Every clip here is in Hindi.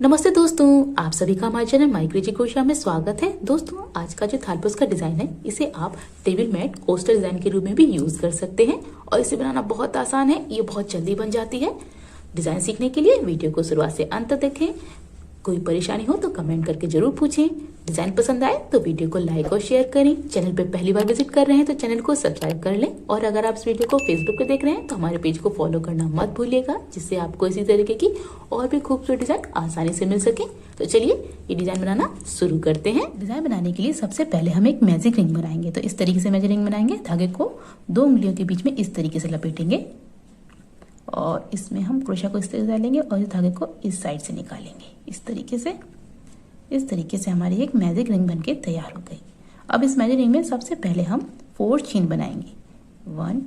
नमस्ते दोस्तों, आप सभी का हमारे चैनल माइक्रेजी क्रोशिया में स्वागत है। दोस्तों, आज का जो थालपोस का डिजाइन है, इसे आप टेबल मैट कोस्टर डिजाइन के रूप में भी यूज कर सकते हैं और इसे बनाना बहुत आसान है। ये बहुत जल्दी बन जाती है। डिजाइन सीखने के लिए वीडियो को शुरुआत से अंत तक देखें। कोई परेशानी हो तो कमेंट करके जरूर पूछें। डिजाइन पसंद आए तो वीडियो को लाइक और शेयर करें। चैनल पे पहली बार विजिट कर रहे हैं तो चैनल को सब्सक्राइब कर लें और अगर आप इस वीडियो को फेसबुक पे देख रहे हैं तो हमारे पेज को फॉलो करना मत भूलिएगा, जिससे आपको इसी तरीके की और भी खूबसूरत डिजाइन आसानी से मिल सके। तो चलिए ये डिजाइन बनाना शुरू करते हैं। डिजाइन बनाने के लिए सबसे पहले हम एक मैजिक रिंग बनाएंगे। तो इस तरीके से मैजिक रिंग बनाएंगे। धागे को 2 उंगलियों के बीच में इस तरीके से लपेटेंगे और इसमें हम क्रोशिया को इस तरीके से डालेंगे और इस धागे को इस साइड से निकालेंगे। इस तरीके से हमारी एक मैजिक रिंग बनके तैयार हो गई। अब इस मैजिक रिंग में सबसे पहले हम 4 चेन बनाएंगे। 1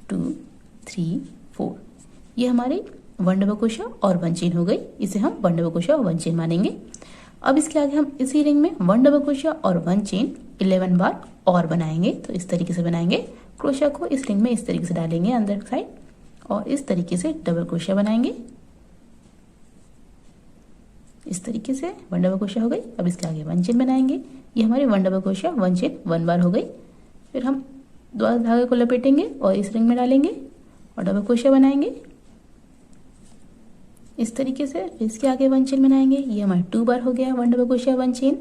2 3 4। ये हमारी 1 डबल क्रोशिया और 1 चेन हो गई। इसे हम 1 डबल क्रोशिया और 1 चेन मानेंगे। अब इसके आगे हम इसी रिंग में 1 डबल क्रोशिया और 1 चेन 11 बार और बनाएंगे। तो इस तरीके से बनाएंगे। क्रोशिया को इस रिंग में इस तरीके से डालेंगे अंदर साइड और इस तरीके से डबल क्रोशिया बनाएंगे। इस तरीके से 1 डबल क्रोशिया हो गई। अब इसके आगे 1 चेन बनाएंगे। ये हमारी 1 डबल क्रोशिया 1 चेन 1 बार हो गई। फिर हम 2 धागे को लपेटेंगे और इस रिंग में डालेंगे और डबल क्रोशिया बनाएंगे इस तरीके से। इसके आगे 1 चेन बनाएंगे। ये हमारे 2 बार हो गया 1 डबल क्रोशिया 1 चेन।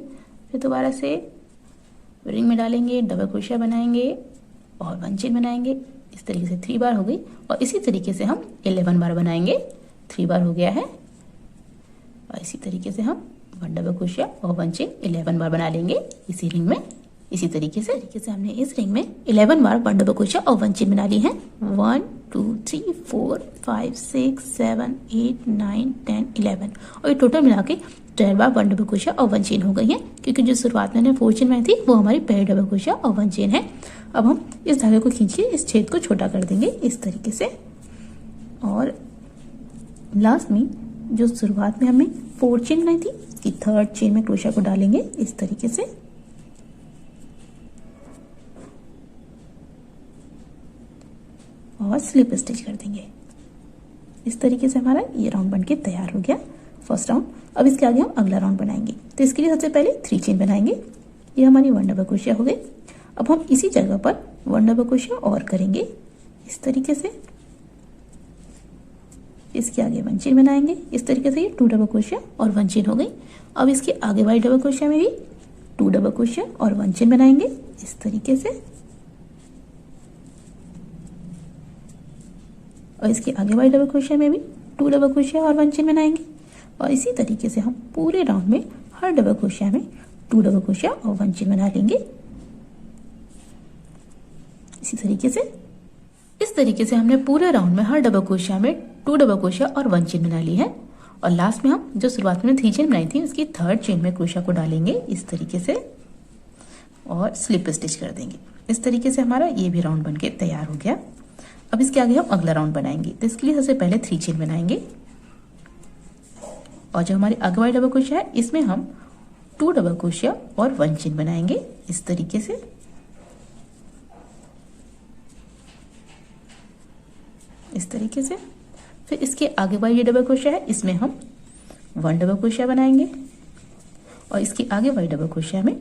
फिर दोबारा से रिंग में डालेंगे, डबल क्रोशिया बनाएंगे और 1 चेन बनाएंगे। इस तरीके से 3 बार हो गई और इसी तरीके से हम 11 बार बनाएंगे। 3 बार हो गया है और इसी तरीके से हम 1 डबल क्रोशिया और 1 चेन 11 बार बना लेंगे इसी रिंग में। इसी तरीके से हमने इस रिंग में 11 बार 1 डबल क्रोशिया और 1 चेन बना ली है। 1 2 3 4 5 6 7 8 9 10 11 और ये टोटल मिला के 12 बार 1 डबल क्रोशिया और 1 चेन हो गई है, क्योंकि जो शुरुआत में हमने 4 चेन बनाई थी वो हमारी पहली डबल क्रोशिया और 1 चेन है। अब हम इस धागे को खींचिए, इस छेद को छोटा कर देंगे इस तरीके से और लास्ट में जो शुरुआत में हमने 4 चेन बनाई थी कि 3rd चेन में क्रोशिया को डालेंगे इस तरीके से और स्लिप स्टिच कर देंगे। इस तरीके से हमारा ये राउंड बनके तैयार हो गया, फर्स्ट राउंड। अब इसके आगे हम अगला राउंड बनाएंगे। तो इसके लिए सबसे पहले 3 चेन बनाएंगे। ये हमारी 1 डबल क्रोशिया हो गई। अब हम इसी जगह पर 1 डबल क्रोशिया और करेंगे इस तरीके से। इसके आगे 1 चेन बनाएंगे इस तरीके से। ये 2 डबल क्रोशिया और 1 चेन हो गई। अब इसके आगे वाली डबल क्रोशिया में भी 2 डबल क्रोशिया और 1 चेन बनाएंगे इस तरीके से और इसके आगे वाली डबल क्रोशिया में भी 2 डबल क्रोशिया और 1 चेन बनाएंगे और इसी तरीके से हम पूरे राउंड में हर डबल क्रोशिया में 2 डबल क्रोशिया और 1 चेन बना लेंगे इसी तरीके से। इस तरीके से हमने पूरे राउंड में हर डबल क्रोशिया में 2 डबल क्रोशिया और 1 चेन बना ली है और लास्ट में हम जो शुरुआत में 3 चेन बनाई थी उसकी 3rd चेन में क्रोशिया को डालेंगे इस तरीके से और स्लिप स्टिच कर देंगे। इस तरीके से हमारा ये भी राउंड बनके तैयार हो गया। अब इसके आगे हम अगला राउंड बनाएंगे। तो इसके लिए सबसे पहले 3 चेन बनाएंगे और जो हमारी आगे वाली डबल क्रोशिया है इसमें हम 2 डबल क्रोशिया और 1 चेन बनाएंगे इस तरीके से। इस तरीके से फिर इसके आगे वाली डबल क्रोशिया है इसमें हम 1 डबल क्रोशिया बनाएंगे और इसके आगे वाली डबल क्रोशिया में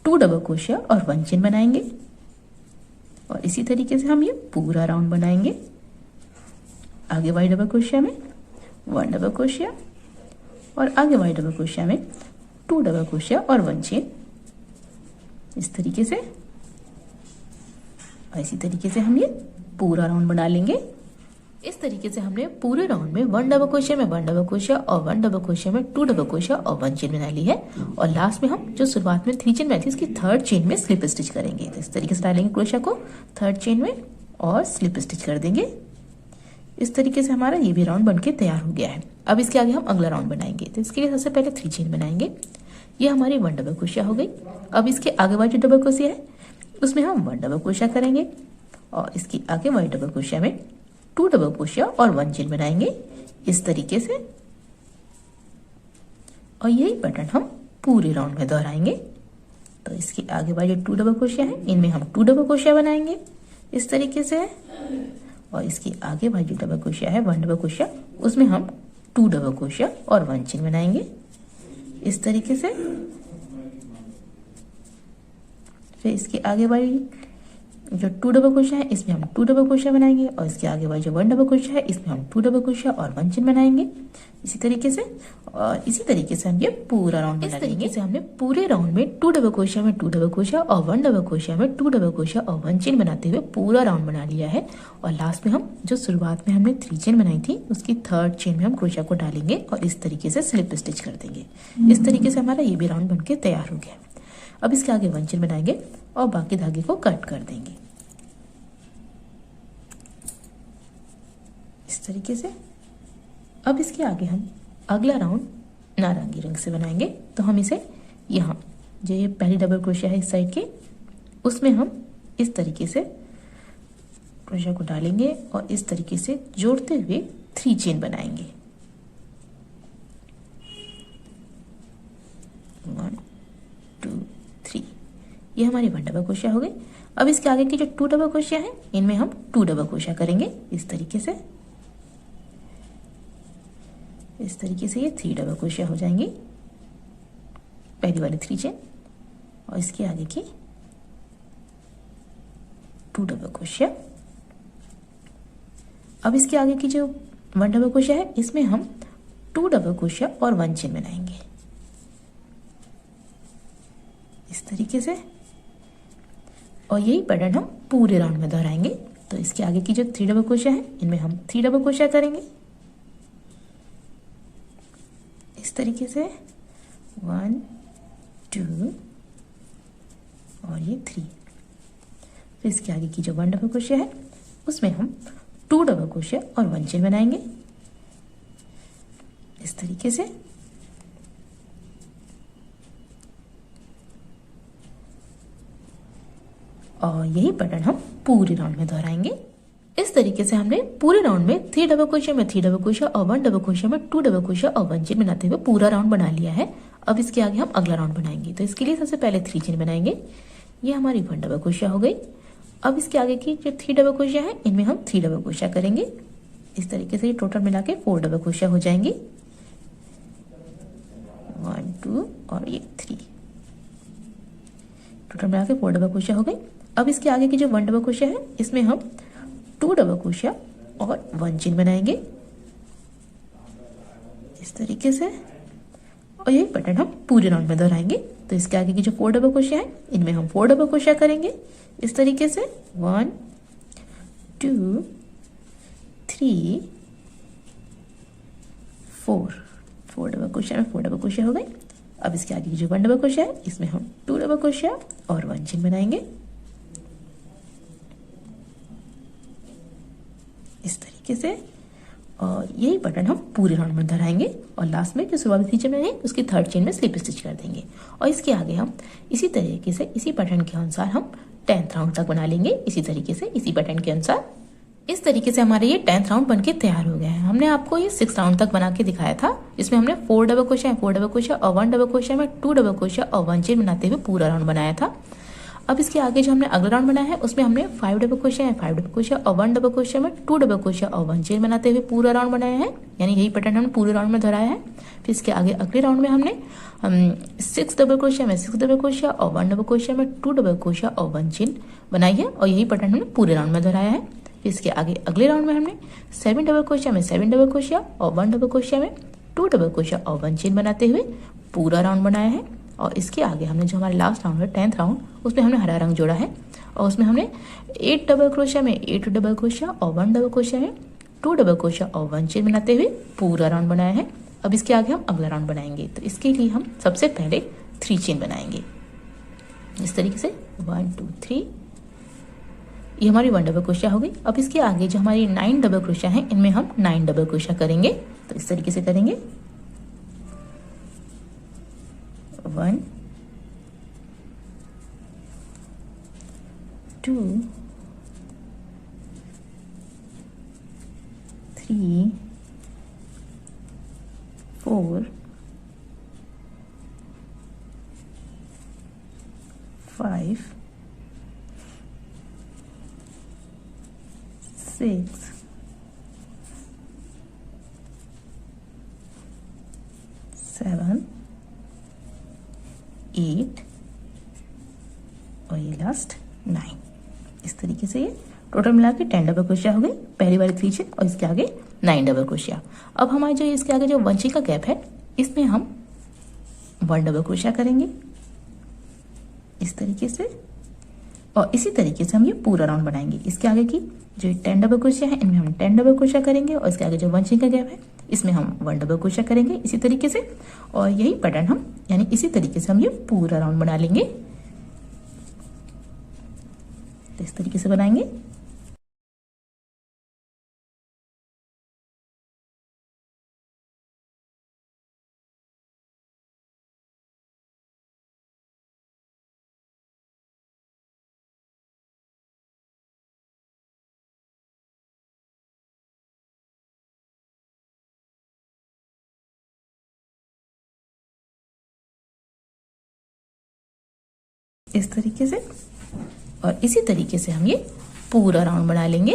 2 डबल क्रोशिया और 1 चेन बनाएंगे और इसी तरीके से हम ये पूरा राउंड बनाएंगे। आगे वाली डबल क्रोशिया में 1 डबल क्रोशिया और आगे वाली डबल क्रोशिया में 2 डबल क्रोशिया और 1 चेन इस तरीके से और इसी तरीके से हम ये पूरा राउंड बना लेंगे। इस तरीके से हमने पूरे राउंड में 1 डबल क्रोशिया में 1 डबल क्रोशिया और 1 डबल क्रोशिया में 2 डबल क्रोशिया और 1 चेन बना ली है और लास्ट में हम जो शुरुआत में 3 चेन बनाई थी उसकी 3rd चेन में स्लिप स्टिच करेंगे। तो इस तरीके से डालेंगे क्रोशिया को 3rd चेन में और स्लिप स्टिच कर देंगे। इस तरीके से हमारा ये भी राउंड बनके तैयार हो गया है। अब इसके आगे हम अगला राउंड बनाएंगे। तो इसके लिए सबसे पहले 3 चेन बनाएंगे। ये हमारी 1 डबल क्रोशिया हो गई। अब इसके आगे वाली जो डबल क्रोशिया है उसमें हम 1 डबल क्रोशिया करेंगे और इसकी आगे वाली डबल क्रोशिया में 2 डबल क्रोशिया और 1 चेन बनाएंगे इस तरीके से और यही पैटर्न हम पूरे राउंड में दोहराएंगे। तो इसके आगे वाली जो 2 डबल क्रोशिया है इनमें हम 2 डबल क्रोशिया बनाएंगे इस तरीके से और इसके आगे वाली जो डबल क्रोशिया है 1 डबल क्रोशिया उसमें हम 2 डबल क्रोशिया और 1 चेन बनाएंगे इस तरीके से। फिर इसके आगे वाली जो 2 डबल क्रोशिया है इसमें हम 2 डबल क्रोशिया बनाएंगे और इसके आगे वाली जो 1 डबल क्रोशिया है इसमें हम 2 डबल क्रोशिया और 1 चेन बनाएंगे इसी तरीके से। और इसी तरीके से हम ये पूरा राउंड बना लेंगे। इस तरीके से हमने पूरे राउंड में 2 डबल क्रोशिया में 2 डबल क्रोशिया और 1 डबल क्रोशिया में 2 डबल क्रोशिया और 1 चेन बनाते हुए पूरा राउंड बना लिया है। और लास्ट में हम जो शुरुआत में हमने 3 चेन बनाई थी उसकी 3rd चेन में हम क्रोशिया को डालेंगे और इस तरीके से स्लिप स्टिच कर देंगे। इस तरीके से हमारा ये भी राउंड बनके तैयार हो गया। अब इसके आगे 1 चेन बनाएंगे और बाकी धागे को कट कर देंगे इस तरीके से। अब इसके आगे हम अगला राउंड नारंगी रंग से बनाएंगे। तो हम इसे यहाँ जो ये पहली डबल क्रोशिया है इस साइड के उसमें हम इस तरीके से क्रोशिया को डालेंगे और इस तरीके से जोड़ते हुए 3 चेन बनाएंगे। 1 2 3 ये हमारी 1 डबल क्रोशिया हो गई। अब इसके आगे की जो 2 डबल क्रोशिया है इनमें हम 2 डबल क्रोशिया करेंगे इस तरीके से। इस तरीके से ये 3 डबल क्रोशिया हो जाएंगी पहली वाली 3 चेन और इसके आगे की 2 डबल क्रोशिया। अब इसके आगे की जो 1 डबल क्रोशिया है इसमें हम 2 डबल क्रोशिया और 1 चेन बनाएंगे इस तरीके से। और यही पैटर्न हम पूरे राउंड में दोहराएंगे। तो इसके आगे की जो 3 डबल क्रोशिया है इनमें हम 3 डबल क्रोशिया करेंगे इस तरीके से 1 2 और ये 3। फिर इसके आगे की जो 1 डबल क्रोशिया है उसमें हम 2 डबल क्रोशिया और 1 चेन बनाएंगे इस तरीके से। और यही पैटर्न हम पूरे राउंड में दोहराएंगे। इस तरीके से हमने पूरे राउंड में 3 डबल क्रोशिया में 3 डबल क्रोशिया और 1 डबल क्रोशिया में 2 डबल क्रोशिया और 1 चेन बनाते हुए पूरा राउंड बना लिया है। अब इसके आगे हम अगला राउंड बनाएंगे। तो इसके लिए सबसे पहले 3 चेन बनाएंगे। ये हमारी 1 डबल क्रोशिया हो गई। अब इसके आगे की जो 3 डबल क्रोशिया है इनमें हम 3 डबल क्रोशिया करेंगे इस तरीके से। ये टोटल मिला के 4 डबल क्रोशिया हो जाएंगे 1 2 और ये 3 टोटल मिला के 4 डबल क्रोशिया हो गई। अब इसके आगे की जो 1 डबल क्रोशिया है इसमें हम 2 डबल क्रोशिया और 1 चेन बनाएंगे इस तरीके से। और यही पैटर्न हम पूरे राउंड में दोहराएंगे। तो इसके आगे की जो 4 डबल क्रोशिया है इनमें हम 4 डबल क्रोशिया करेंगे इस तरीके से 1 2 3 4 डबल क्रोशिया में 4 डबल क्रोशिया हो गई। अब इसके आगे की जो 1 डबल क्रोशिया है इसमें हम 2 डबल क्रोशिया और 1 चेन बनाएंगे इस तरीके से। और यही पैटर्न हम पूरे राउंड में दोहराएंगे और लास्ट में जो शुरुआती चेन है उसकी 3rd चेन में स्लिप स्टिच कर देंगे। और इसके आगे हम इसी तरीके से इसी पैटर्न के अनुसार हम 10th राउंड तक बना लेंगे इसी तरीके से इसी पैटर्न के अनुसार। इस तरीके से हमारे ये 10th राउंड बनके तैयार हो गया है। हमने आपको ये 6th राउंड तक बना के दिखाया था जिसमें हमने 4 डबल क्रोशिया 4 डबल क्रोशिया और 1 डबल क्रोशिया में 2 डबल क्रोशिया और 1 चेन बनाते हुए पूरा राउंड बनाया था। अब इसके आगे जो हमने अगला राउंड बनाया है उसमें हमने 5 डबल क्रोशिया 5 डबल क्रोशिया और 1 डबल क्रोशिया में 2 डबल क्रोशिया और 1 चेन बनाते हुए पूरा राउंड बनाया है। यानी यही पैटर्न हमने पूरे राउंड में दोहराया है। फिर इसके आगे अगले राउंड में हमने 6 डबल क्रोशिया में 6 डबल क्रोशिया और 1 डबल क्रोशिया में 2 डबल क्रोशिया और 1 चेन बनाई है और यही पैटर्न हमने पूरे राउंड में दोहराया है। फिर इसके आगे अगले राउंड में हमने 7 डबल क्रोशिया में 7 डबल क्रोशिया और 1 डबल क्रोशिया में 2 डबल क्रोशिया और 1 चेन बनाते हुए पूरा राउंड बनाया है। और इसके आगे हमने जो हमारा लास्ट राउंड है 10th राउंड उसमें हमने हरा रंग जोड़ा है और उसमें हमने 8 डबल क्रोशिया में 8 डबल क्रोशिया और 1 डबल क्रोशिया में 2 डबल क्रोशिया और 1 चेन बनाते हुए पूरा राउंड बनाया है। अब इसके आगे हम अगला राउंड बनाएंगे। तो इसके लिए हम सबसे पहले 3 चेन बनाएंगे इस तरीके से 1 2 3। ये हमारी 1 डबल क्रोशिया हो गई। अब इसके आगे जो हमारी 9 डबल क्रोशिया है इनमें हम 9 डबल क्रोशिया करेंगे। तो इस तरीके से करेंगे 1 2 3 4 5 6 लास्ट 9। इस तरीके से ये टोटल मिला के 10 डबल क्रोशिया हो गए, पहली वाली 3 चेन और इसके आगे 9 डबल क्रोशिया। अब हमारे जो इसके आगे जो 1 चेन का गैप है इसमें हम 1 डबल क्रोशिया करेंगे इस तरीके से, और इसी तरीके से हम ये पूरा राउंड बनाएंगे। इसके आगे की जो 10 डबल क्रोशिया है इनमें हम 10 डबल क्रोशिया करेंगे, और इसके आगे जो 1 चेन का गैप है इसमें हम 1 डबल क्रोशिया करेंगे इसी तरीके से, और यही पैटर्न हम यानी इसी तरीके से हम ये पूरा राउंड बना लेंगे। तो इस तरीके से बनाएंगे। इस तरीके से, और इसी तरीके से हम ये पूरा राउंड बना लेंगे।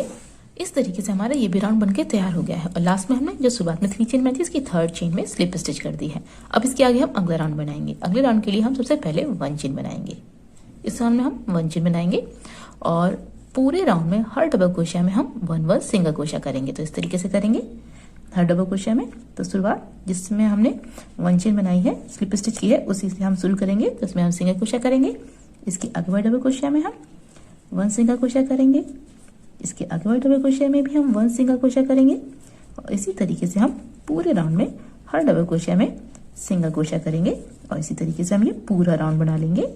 इस तरीके से हमारा ये भी राउंड बनके तैयार हो गया है, और लास्ट में हमने जो शुरुआत में 3 चेन बनाई थी इसकी 3rd चेन में स्लिप स्टिच कर दी है। अब इसके आगे हम अगला राउंड बनाएंगे। अगले राउंड के लिए हम सबसे पहले 1 चेन बनाएंगे। इस राउंड में हम 1 चेन बनाएंगे, और पूरे राउंड में हर डबल क्रोशिया में हम 1 सिंगल क्रोशिया करेंगे। तो इस तरीके से करेंगे हर डबल क्रोशिया में। तो शुरुआत जिसमें हमने 1 चेन बनाई है, स्लिप स्टिच की है, उसी से हम शुरू करेंगे। तो उसमें हम सिंगल क्रोशिया करेंगे। इसके आगे वाले डबल क्रोशिया में हम 1 सिंगल क्रोशिया करेंगे। इसके आगे वाले डबल क्रोशिया में भी हम 1 सिंगल क्रोशिया करेंगे, और इसी तरीके से हम पूरे राउंड में हर डबल क्रोशिया में सिंगल क्रोशिया करेंगे, और इसी तरीके से हम ये पूरा राउंड बना लेंगे।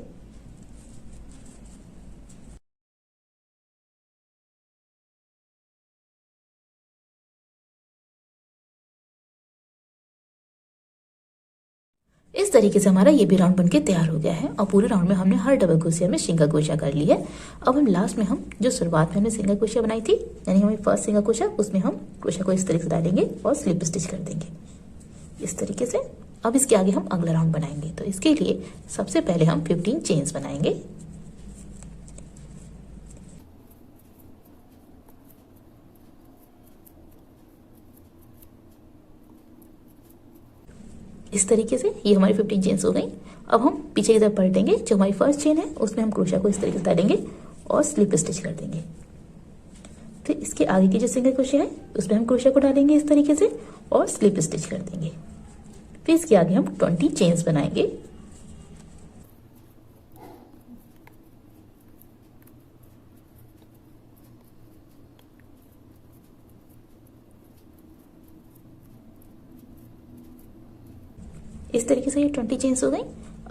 इस तरीके से हमारा ये भी राउंड बनके तैयार हो गया है, और पूरे राउंड में हमने हर डबल क्रोशिया में सिंगल क्रोशिया कर ली है। अब हम लास्ट में हम जो शुरुआत में हमने सिंगल क्रोशिया बनाई थी, यानी हमारी फर्स्ट सिंगल क्रोशिया, उसमें हम क्रोशिया को इस तरीके से डालेंगे और स्लिप स्टिच कर देंगे इस तरीके से। अब इसके आगे हम अगला राउंड बनाएंगे। तो इसके लिए सबसे पहले हम 15 चेन्स बनाएंगे। इस तरीके से ये हमारी 15 चेन्स हो गई। अब हम पीछे की तरफ पलटेंगे। जो हमारी फर्स्ट चेन है उसमें हम क्रोशिया को इस तरीके से डालेंगे और स्लिप स्टिच कर देंगे। फिर इसके आगे की जो सिंगल क्रोशिया है उसमें हम क्रोशिया को डालेंगे इस तरीके से और स्लिप स्टिच कर देंगे। फिर इसके आगे हम 20 चेन्स बनाएंगे। इस तरीके से ये 20 चेन्स हो गई।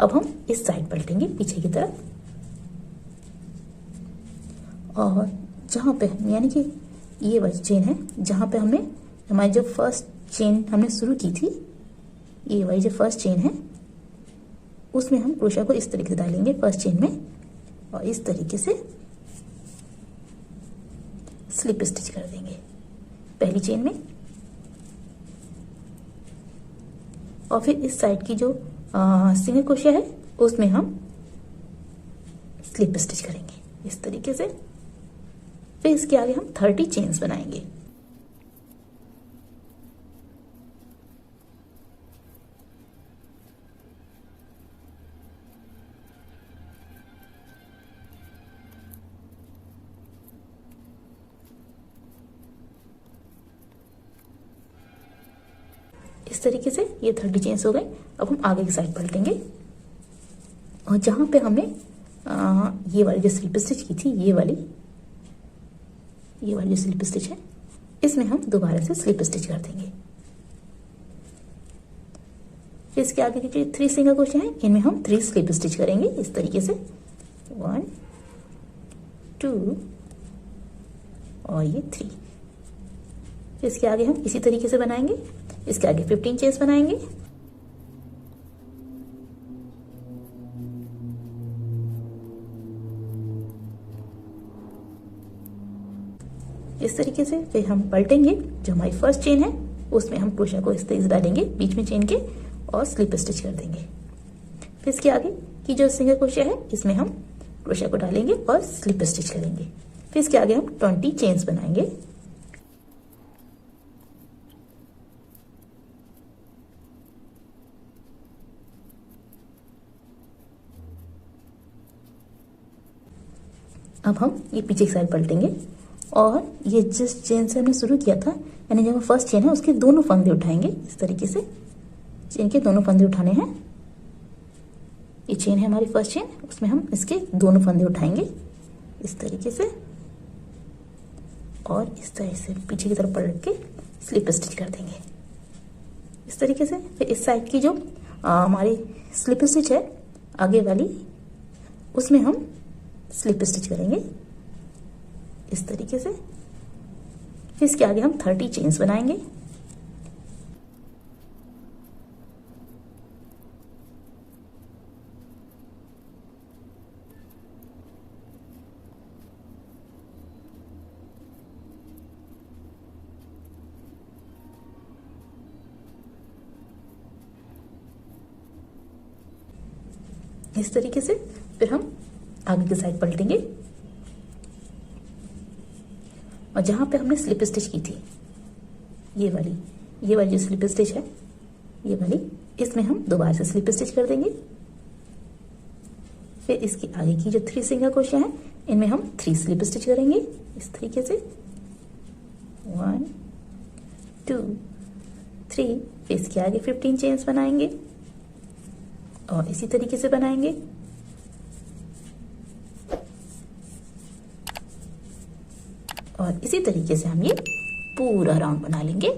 अब हम इस साइड पलटेंगे पीछे की तरफ, और जहां पे यानी कि ये वाली चेन है जहां पे हमने हमारी जो फर्स्ट चेन हमने शुरू की थी, ये वाली जो फर्स्ट चेन है उसमें हम क्रोशिया को इस तरीके से डालेंगे फर्स्ट चेन में, और इस तरीके से स्लिप स्टिच कर देंगे पहली चेन में। और फिर इस साइड की जो सिंगल क्रोशिया है उसमें हम स्लिप स्टिच करेंगे इस तरीके से। फिर इसके आगे हम 30 चेन्स बनाएंगे। इस तरीके से ये 30 चेन्स हो गए। अब हम आगे की साइड पलटेंगे, और जहां पे हमने ये वाली जो स्लिप स्टिच की थी, ये वाली जो स्लिप स्टिच है इसमें हम दोबारा से स्लिप स्टिच कर देंगे। फिर इसके आगे की जो 3 सिंगल क्रोशिया है इनमें हम 3 स्लिप स्टिच करेंगे इस तरीके से, 1 2 और ये 3। फिर इसके आगे हम इसी तरीके से बनाएंगे। इसके आगे 15 चेन्स बनाएंगे। इस तरीके से फिर हम पलटेंगे। जो हमारी फर्स्ट चेन है उसमें हम क्रोशिया को इस तरीके से डालेंगे बीच में चेन के और स्लिप स्टिच कर देंगे। फिर इसके आगे की जो सिंगल क्रोशिया है इसमें हम क्रोशिया को डालेंगे और स्लिप स्टिच करेंगे। फिर इसके आगे हम 20 चेन्स बनाएंगे। अब हम ये पीछे की साइड पलटेंगे और ये जिस चेन से हमने शुरू किया था, यानी जो फर्स्ट चेन है उसके दोनों फंदे उठाएंगे। इस तरीके से चेन के दोनों फंदे उठाने हैं। ये चेन है हमारी फर्स्ट चेन, उसमें हम इसके दोनों फंदे उठाएंगे इस तरीके से और इस तरह से पीछे की तरफ पलट के स्लिप स्टिच कर देंगे इस तरीके से। फिर इस साइड की जो हमारी स्लिप स्टिच है आगे वाली, उसमें हम स्लिप स्टिच करेंगे इस तरीके से। फिर इसके आगे हम 30 चेन्स बनाएंगे। इस तरीके से फिर हम आगे की साइड पलटेंगे और जहां पे हमने स्लिप स्टिच की थी, ये वाली जो स्लिप स्टिच है, ये वाली, इसमें हम दोबारा से स्लिप स्टिच कर देंगे। फिर इसके आगे की जो 3 सिंगल क्रोशिया है, इनमें हम 3 स्लिप स्टिच करेंगे इस तरीके से 1 2 3। फिर इसके आगे 15 चेन्स बनाएंगे और इसी तरीके से बनाएंगे। और इसी तरीके से हम ये पूरा राउंड बना लेंगे।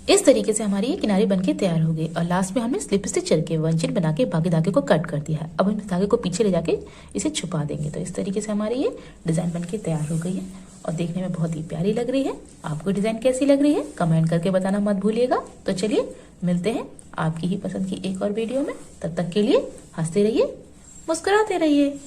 इस तरीके से हमारी ये किनारी बनके तैयार हो गई और लास्ट में हमने स्लिप स्टिच करके 1 चेन बना के बाकी धागे को कट कर दिया है। अब हम इस धागे को पीछे ले जाके इसे छुपा देंगे। तो इस तरीके से हमारी ये डिजाइन बनके तैयार हो गई है और देखने में बहुत ही प्यारी लग रही है। आपको डिजाइन कैसी लग रही है कमेंट करके बताना मत भूलिएगा। तो चलिए मिलते हैं आपकी ही पसंद की एक और वीडियो में। तब तक के लिए हंसते रहिए, मुस्कुराते रहिए।